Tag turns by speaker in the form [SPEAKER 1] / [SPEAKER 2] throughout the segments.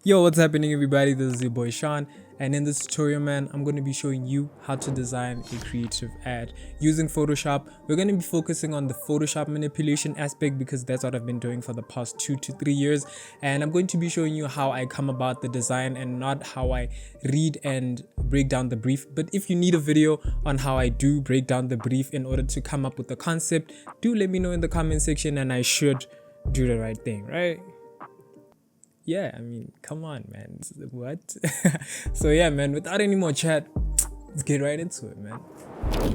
[SPEAKER 1] Yo, what's happening everybody? This is your boy Sean, and in this tutorial, man, I'm going to be showing you how to design a creative ad using Photoshop. We're going to be focusing on the Photoshop manipulation aspect because that's what I've been doing for the past 2 to 3 years, and I'm going to be showing you how I come about the design and not how I read and break down the brief. But if you need a video on how I do break down the brief in order to come up with the concept, do let me know in the comment section and I should do the right thing, right? Yeah, I mean, come on, man. What? So yeah, man, without any more chat, let's get right into it, man.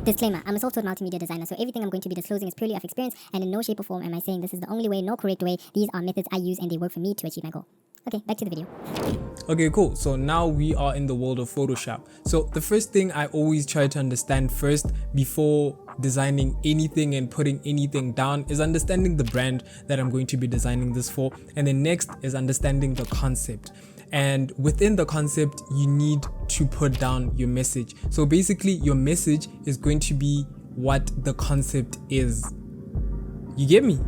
[SPEAKER 2] Disclaimer, I'm a self-taught multimedia designer, so everything I'm going to be disclosing is purely of experience, and in no shape or form am I saying this is the only way, no correct way. These are methods I use and they work for me to achieve my goal. Okay, back to the video.
[SPEAKER 1] Okay, cool. So now we are in the world of Photoshop. So the first thing I always try to understand first before designing anything and putting anything down is understanding the brand that I'm going to be designing this for. And then next is understanding the concept. And within the concept, you need to put down your message. So basically your message is going to be what the concept is. You get me?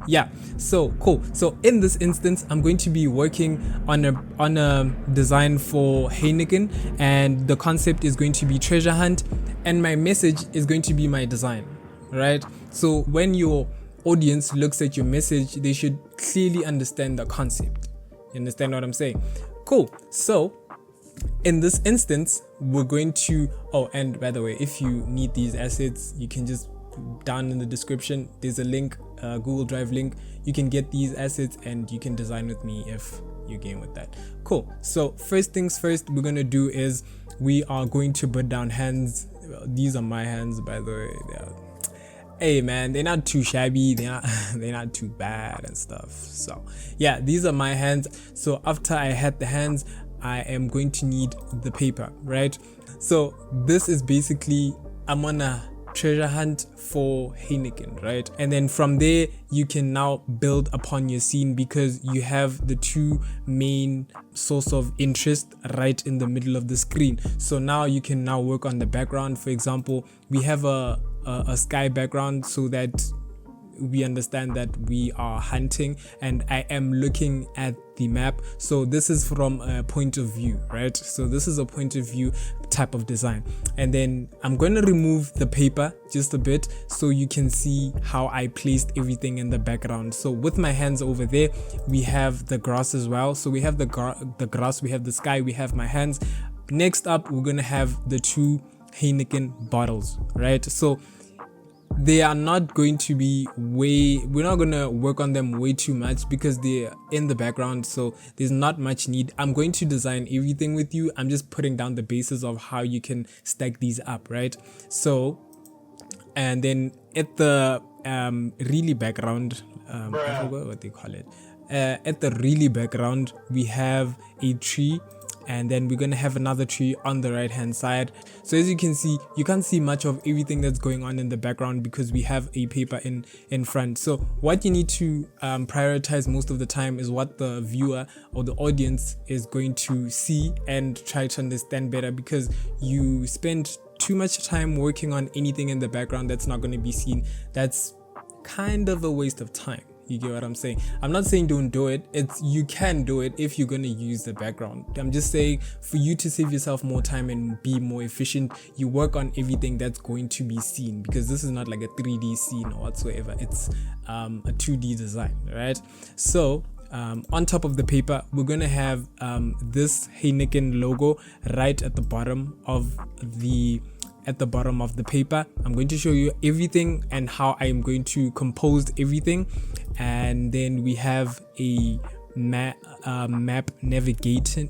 [SPEAKER 1] Yeah, so cool. So in this instance, I'm going to be working on a design for Heineken, and the concept is going to be treasure hunt, and my message is going to be my design, right? So when your audience looks at your message, they should clearly understand the concept. You understand what I'm saying? Cool. So in this instance, we're going to, oh, and by the way, if you need these assets, you can just down in the description, there's a link, Google Drive link. You can get these assets and you can design with me if you're game with that. Cool. So first things first, we're gonna do is we are going to put down hands. These are my hands, by the way. Hey man, they're not too shabby, they're not too bad and stuff. So yeah, these are my hands. So after I had the hands, I am going to need the paper, right? So this is basically, I'm on a treasure hunt for Heineken, right? And then from there you can now build upon your scene because you have the two main source of interest right in the middle of the screen. So now you can now work on the background. For example, we have a sky background so that we understand that we are hunting, and I am looking at the map. So this is from a point of view, right? So this is a point of view type of design. And then I'm going to remove the paper just a bit so you can see how I placed everything in the background. So with my hands over there, we have the grass as well. So we have the grass, we have the sky, we have my hands. Next up, we're going to have the two Heineken bottles, right? So they are not going to be we're not going to work on them way too much because they're in the background, so there's not much need. I'm going to design everything with you. I'm just putting down the basis of how you can stack these up, right? So, and then at the really background, I forgot what they call it. At the really background, we have a tree, and then we're going to have another tree on the right hand side. So as you can see, you can't see much of everything that's going on in the background because we have a paper in front. So what you need to prioritize most of the time is what the viewer or the audience is going to see and try to understand better, because you spend too much time working on anything in the background that's not going to be seen. That's kind of a waste of time. You get what I'm saying? I'm not saying don't do it. You can do it if you're going to use the background. I'm just saying for you to save yourself more time and be more efficient, you work on everything that's going to be seen, because this is not like a 3D scene or whatsoever. It's a 2D design, right? So on top of the paper, we're going to have this Heineken logo right at the bottom of the paper. I'm going to show you everything and how I'm going to compose everything. And then we have a map navigation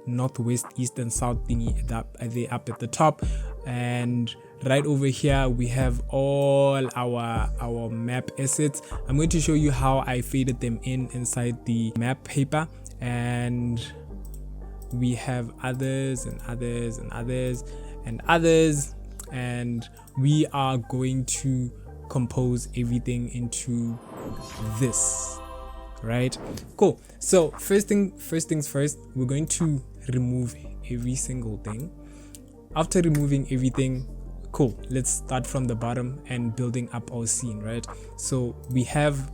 [SPEAKER 1] northwest, east and south thingy up at the top, and right over here we have all our map assets. I'm going to show you how I faded them inside the map paper, and we have others and others and others and others, and we are going to compose everything into this, right? Cool. So first things first, we're going to remove every single thing. After removing everything, cool, let's start from the bottom and building up our scene, right? So we have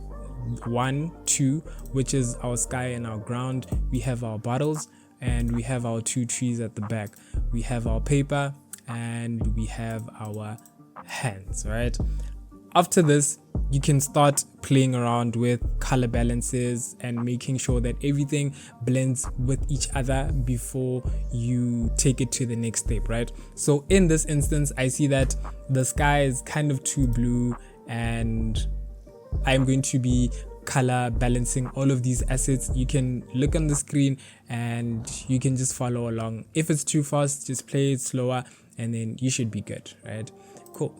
[SPEAKER 1] 1, 2, which is our sky and our ground. We have our bottles, and we have our 2 trees at the back. We have our paper, and we have our hands, right? After this, you can start playing around with color balances and making sure that everything blends with each other before you take it to the next step, right? So in this instance, I see that the sky is kind of too blue, and I'm going to be color balancing all of these assets. You can look on the screen and you can just follow along. If it's too fast, just play it slower, and then you should be good, right? Cool.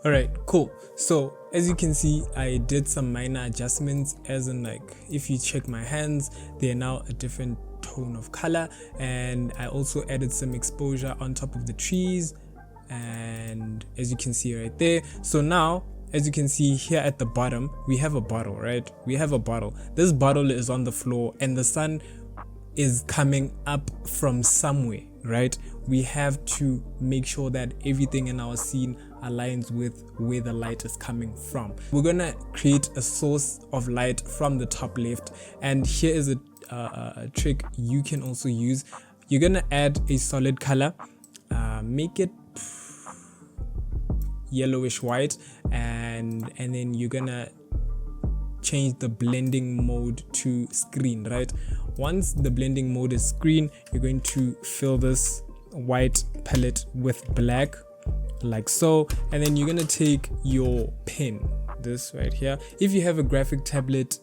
[SPEAKER 1] All right, cool. So as you can see, I did some minor adjustments, as in, like, if you check my hands, they're now a different tone of color, and I also added some exposure on top of the trees, and as you can see right there. So now, as you can see here at the bottom, we have a bottle, right? We have a bottle. This bottle is on the floor, and the sun is coming up from somewhere, right? We have to make sure that everything in our scene aligns with where the light is coming from. We're gonna create a source of light from the top left, and here is a trick you can also use. You're gonna add a solid color, make it yellowish white, and then you're gonna change the blending mode to screen, right? Once the blending mode is screen, you're going to fill this white palette with black, like so, and then you're gonna take your pen, this right here. If you have a graphic tablet,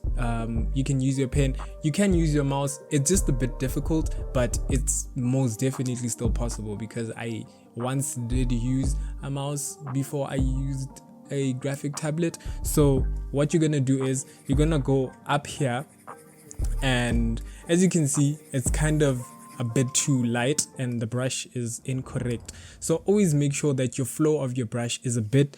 [SPEAKER 1] you can use your pen, you can use your mouse. It's just a bit difficult, but it's most definitely still possible, because I once did use a mouse before I used a graphic tablet. So what you're gonna do is you're gonna go up here, and as you can see, it's kind of a bit too light and the brush is incorrect. So always make sure that your flow of your brush is a bit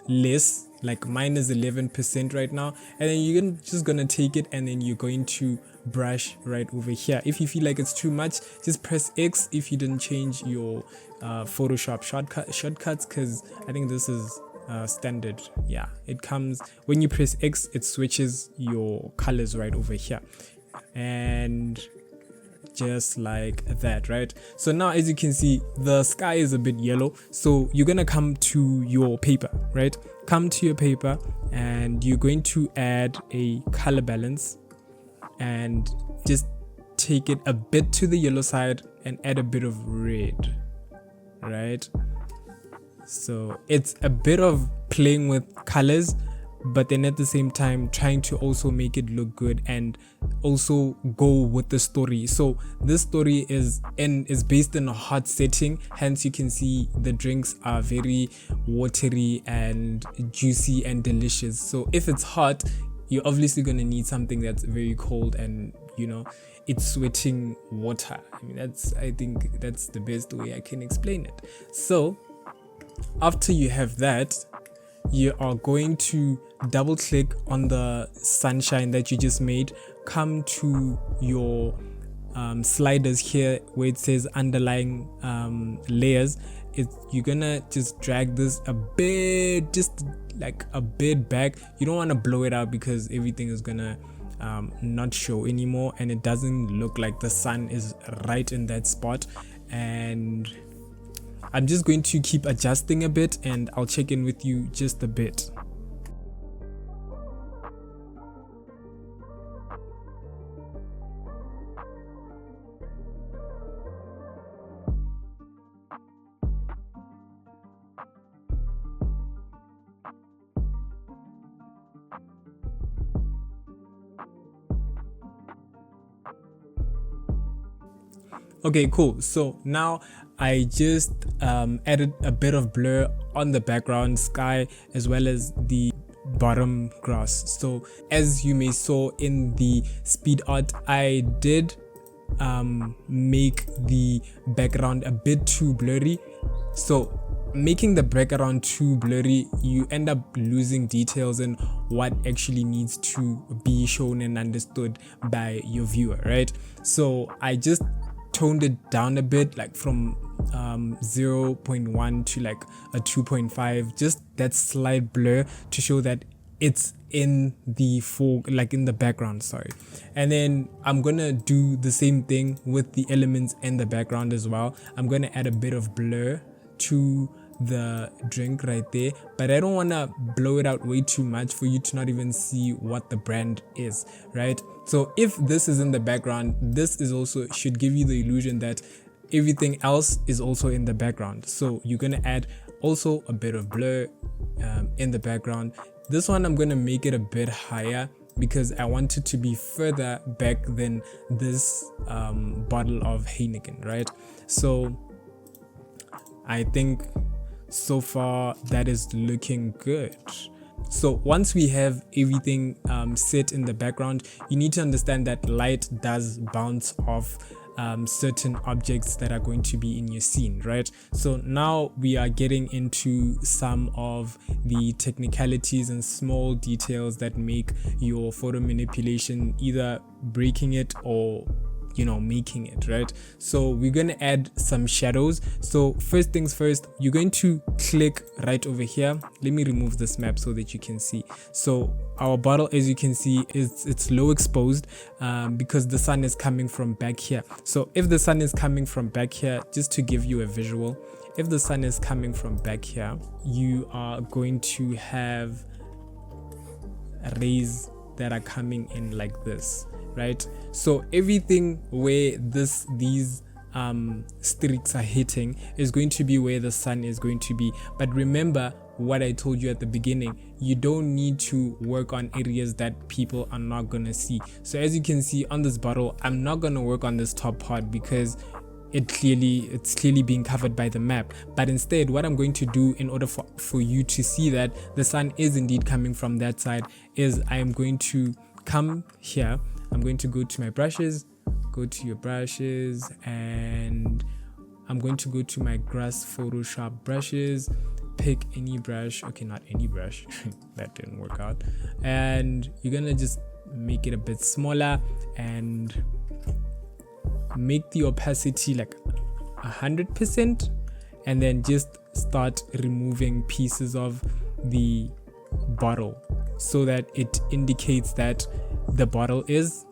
[SPEAKER 1] less, like mine is 11% right now, and then you're just gonna take it and then you're going to brush right over here. If you feel like it's too much, just press X if you didn't change your Photoshop shortcuts, because I think this is standard. Yeah, it comes when you press X, it switches your colors right over here, and just like that, right? So now, as you can see, the sky is a bit yellow, so you're gonna come to your paper, right? Come to your paper, and you're going to add a color balance, and just take it a bit to the yellow side and add a bit of red, right? So it's a bit of playing with colors, but then at the same time trying to also make it look good and also go with the story. So this story is based in a hot setting, hence you can see the drinks are very watery and juicy and delicious. So if it's hot, you're obviously going to need something that's very cold, and you know, it's sweating water. I mean, I think that's the best way I can explain it. So after you have that, you are going to double click on the sunshine that you just made, come to your sliders here where it says underlying layers, you're gonna just drag this a bit, just like a bit back. You don't want to blow it out because everything is gonna not show anymore, and it doesn't look like the sun is right in that spot. And I'm just going to keep adjusting a bit, and I'll check in with you just a bit. Okay, cool. So now I just added a bit of blur on the background sky as well as the bottom grass. So as you may saw in the speed art, I did make the background a bit too blurry. So making the background too blurry, you end up losing details in what actually needs to be shown and understood by your viewer, right? So I just toned it down a bit, like from 0.1 to like a 2.5, just that slight blur to show that it's in the like in the background, sorry. And then I'm gonna do the same thing with the elements in the background as well. I'm gonna add a bit of blur to the drink right there, but I don't want to blow it out way too much for you to not even see what the brand is, right? So if this is in the background, this is also should give you the illusion that everything else is also in the background. So you're gonna add also a bit of blur in the background. This one I'm gonna make it a bit higher because I want it to be further back than this bottle of Heineken, right? So I think so far that is looking good. So once we have everything set in the background, you need to understand that light does bounce off certain objects that are going to be in your scene, right? So now we are getting into some of the technicalities and small details that make your photo manipulation either breaking it or making it, right? So we're gonna add some shadows. So first things first, you're going to click right over here. Let me remove this map so that you can see. So our bottle, as you can see, it's low exposed because the sun is coming from back here. So if the sun is coming from back here, just to give you a visual, if the sun is coming from back here, you are going to have rays that are coming in like this, right? So everything where these streaks are hitting is going to be where the sun is going to be. But remember what I told you at the beginning, you don't need to work on areas that people are not gonna see. So as you can see on this bottle, I'm not gonna work on this top part because it's clearly being covered by the map. But instead, what I'm going to do in order for you to see that the sun is indeed coming from that side is I am going to come here. I'm going to go to my brushes, go to your brushes, and I'm going to go to my grass Photoshop brushes, pick any brush. Okay, not any brush. That didn't work out. And you're gonna just make it a bit smaller and make the opacity like 100%, and then just start removing pieces of the bottle so that it indicates that the bottle is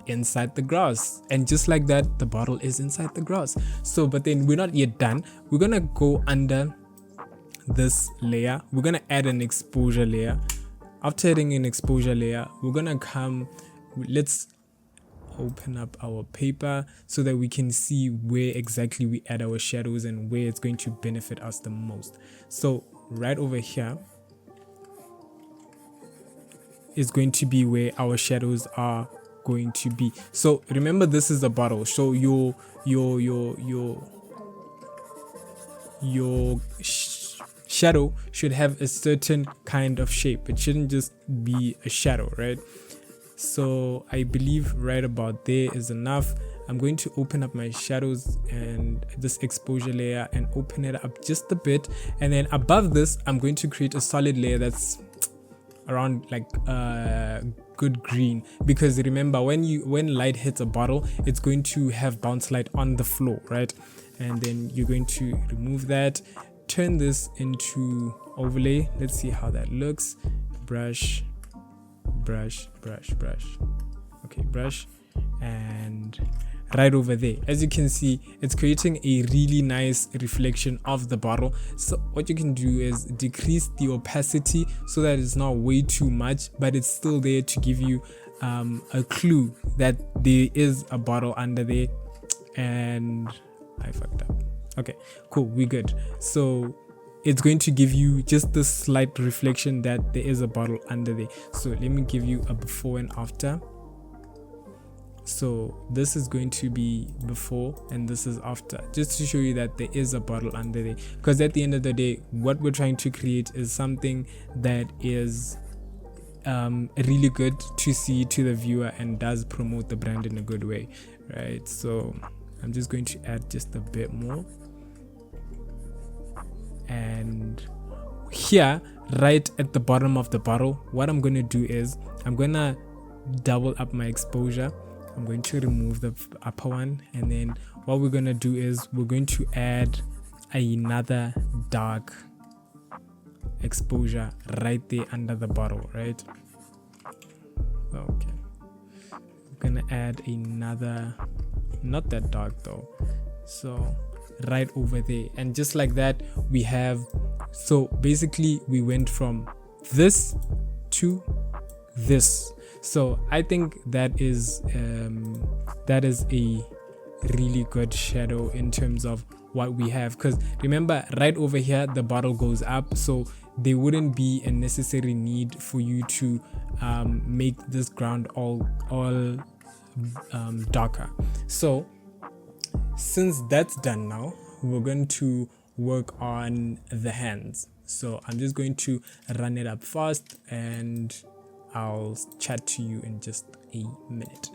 [SPEAKER 1] inside the grass. And just like that, the bottle is inside the grass. So but then we're not yet done. We're gonna go under this layer. We're gonna add an exposure layer. After adding an exposure layer, we're gonna let's open up our paper so that we can see where exactly we add our shadows and where it's going to benefit us the most. So right over here is going to be where our shadows are going to be. So remember, this is the bottle, so your shadow should have a certain kind of shape. It shouldn't just be a shadow, right? So I believe right about there is enough. I'm going to open up my shadows and this exposure layer and open it up just a bit, and then above this I'm going to create a solid layer that's around like good green, because remember when light hits a bottle, it's going to have bounce light on the floor, right? and then you're going to remove that, turn this into overlay. Let's see how that looks. Brush, brush, brush, brush. Okay, brush, and right over there, as you can see, it's creating a really nice reflection of the bottle. So what you can do is decrease the opacity so that it's not way too much, but it's still there to give you a clue that there is a bottle under there. And I fucked up. Okay, cool, we're good. So it's going to give you just this slight reflection that there is a bottle under there. So let me give you a before and after. So this is going to be before and this is after, just to show you that there is a bottle under there, because at the end of the day, what we're trying to create is something that is really good to see to the viewer and does promote the brand in a good way, right? So I'm just going to add just a bit more, and here right at the bottom of the bottle, what I'm going to do is I'm going to double up my exposure. I'm going to remove the upper one, and then what we're going to do is we're going to add another dark exposure right there under the bottle, right? Okay, we're going to add another, not that dark though, so right over there. And just like that, we have, so basically we went from this to this. So I think that is a really good shadow in terms of what we have, because remember right over here the bottle goes up, so there wouldn't be a necessary need for you to make this ground all darker. So since that's done, now we're going to work on the hands. So I'm just going to run it up fast and I'll chat to you in just a minute.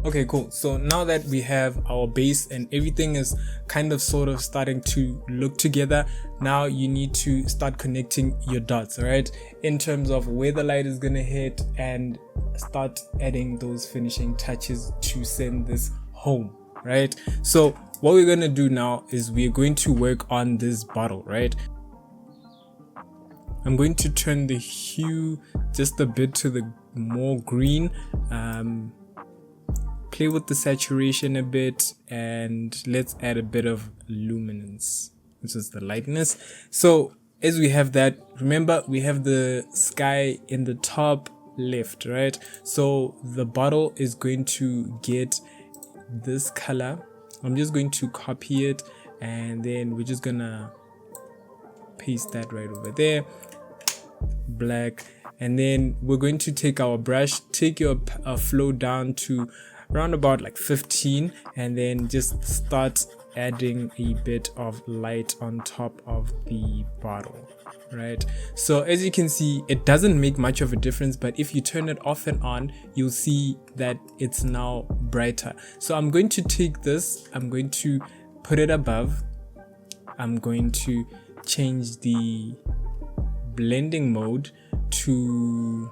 [SPEAKER 1] Okay, cool. So now that we have our base and everything is kind of sort of starting to look together, now you need to start connecting your dots, all right, in terms of where the light is gonna hit, and start adding those finishing touches to send this home, right? So what we're gonna do now is we're going to work on this bottle, right? I'm going to turn the hue just a bit to the more green, play with the saturation a bit, and let's add a bit of luminance, which is the lightness. So as we have that, remember we have the sky in the top left, right? So the bottle is going to get this color. I'm just going to copy it, and then we're just gonna paste that right over there, black. And then we're going to take our brush, take your flow down to around about like 15, and then just start adding a bit of light on top of the bottle, right? So as you can see, it doesn't make much of a difference, but if you turn it off and on, you'll see that it's now brighter. So I'm going to take this, I'm going to put it above, I'm going to change the blending mode to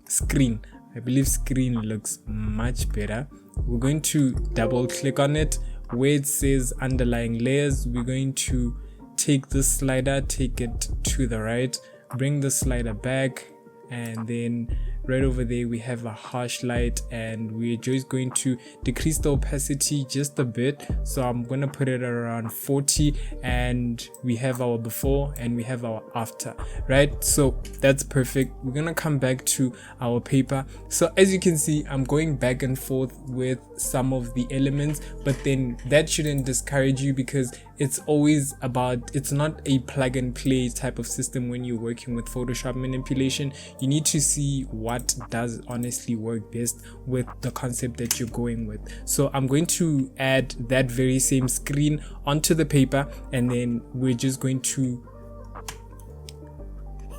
[SPEAKER 1] screen. I believe screen looks much better. We're going to double click on it. Where it says underlying layers, we're going to take this slider, take it to the right, bring the slider back, and then right over there we have a harsh light, and we're just going to decrease the opacity just a bit. So I'm going to put it around 40, and we have our before and we have our after, right? So that's perfect. We're going to come back to our paper. So as you can see, I'm going back and forth with some of the elements, but then that shouldn't discourage you, because it's always about, it's not a plug and play type of system. When you're working with Photoshop manipulation, you need to see what does honestly work best with the concept that you're going with. So I'm going to add that very same screen onto the paper, and then we're just going to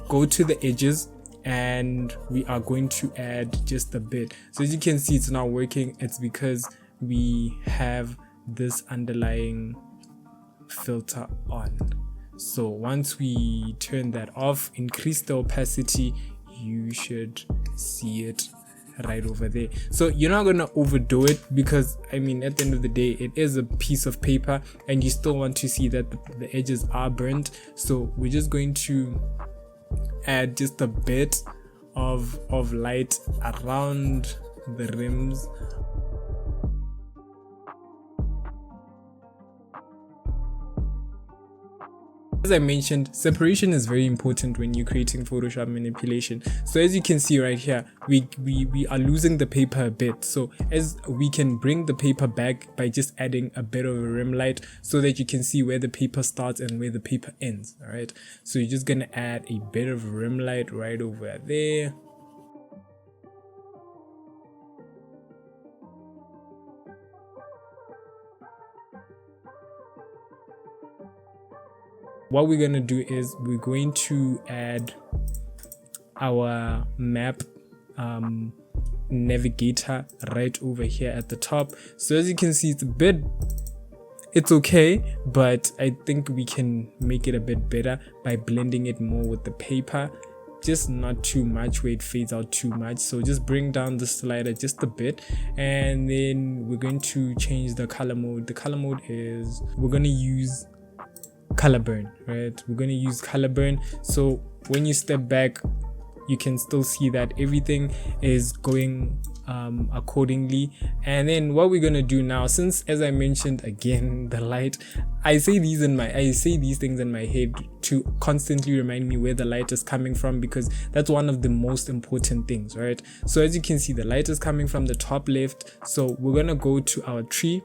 [SPEAKER 1] go to the edges, and we are going to add just a bit. So as you can see, it's not working. It's because we have this underlying filter on. So once we turn that off, increase the opacity, you should see it right over there. So you're not gonna overdo it, because I mean, at the end of the day, it is a piece of paper and you still want to see that the edges are burnt. So we're just going to add just a bit of light around the rims. As I mentioned, separation is very important when you're creating Photoshop manipulation. So as you can see right here, we are losing the paper a bit. So as we can bring the paper back by just adding a bit of a rim light, so that you can see where the paper starts and where the paper ends. All right. So you're just gonna add a bit of rim light right over there. What we're going to do is we're going to add our map navigator right over here at the top. So as you can see, it's okay, but I think we can make it a bit better by blending it more with the paper, just not too much where it fades out too much. So just bring down the slider just a bit, and then we're going to change the color mode. The color mode is, we're going to use color burn, right? We're going to use color burn. So when you step back, you can still see that everything is going accordingly. And then what we're going to do now, since as I mentioned again, the light, I say these things in my head to constantly remind me where the light is coming from, because that's one of the most important things, right? So as you can see, the light is coming from the top left. So we're going to go to our tree.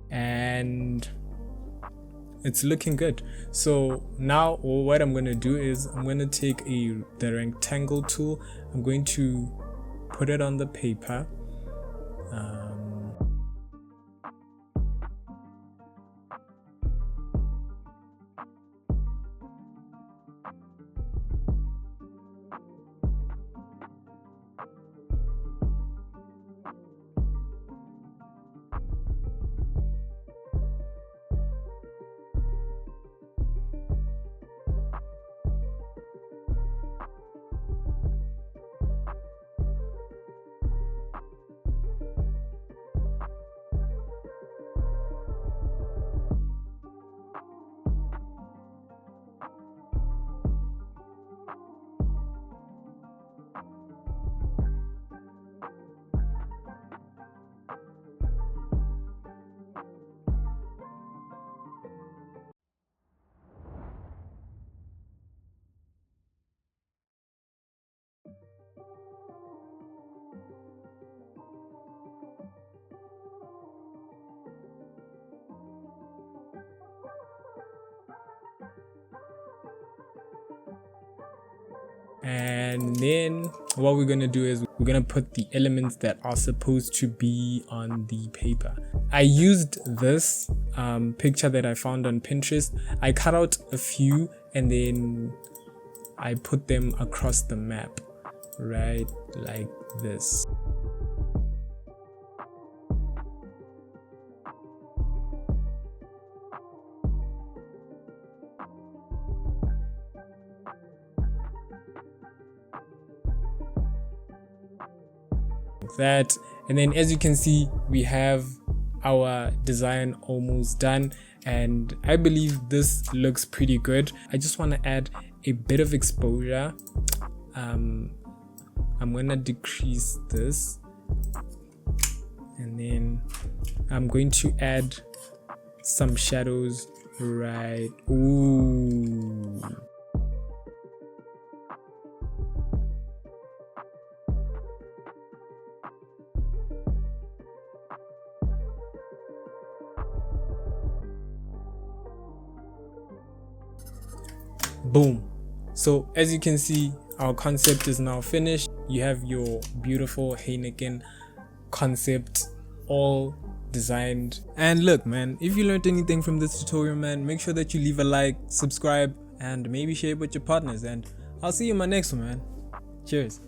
[SPEAKER 1] And it's looking good. So now what I'm going to do is I'm going to take the rectangle tool. I'm going to put it on the paper. And then what we're gonna do is we're gonna put the elements that are supposed to be on the paper. I used this picture that I found on Pinterest. I cut out a few and then I put them across the map, right, like this. That, and then as you can see, we have our design almost done, and I believe this looks pretty good. I just want to add a bit of exposure. I'm gonna decrease this, and then I'm going to add some shadows right. Ooh. Boom. So as you can see, our concept is now finished. You have your beautiful Heineken concept all designed. And look, man, if you learned anything from this tutorial, man, make sure that you leave a like, subscribe, and maybe share it with your partners. And I'll see you in my next one, man. Cheers.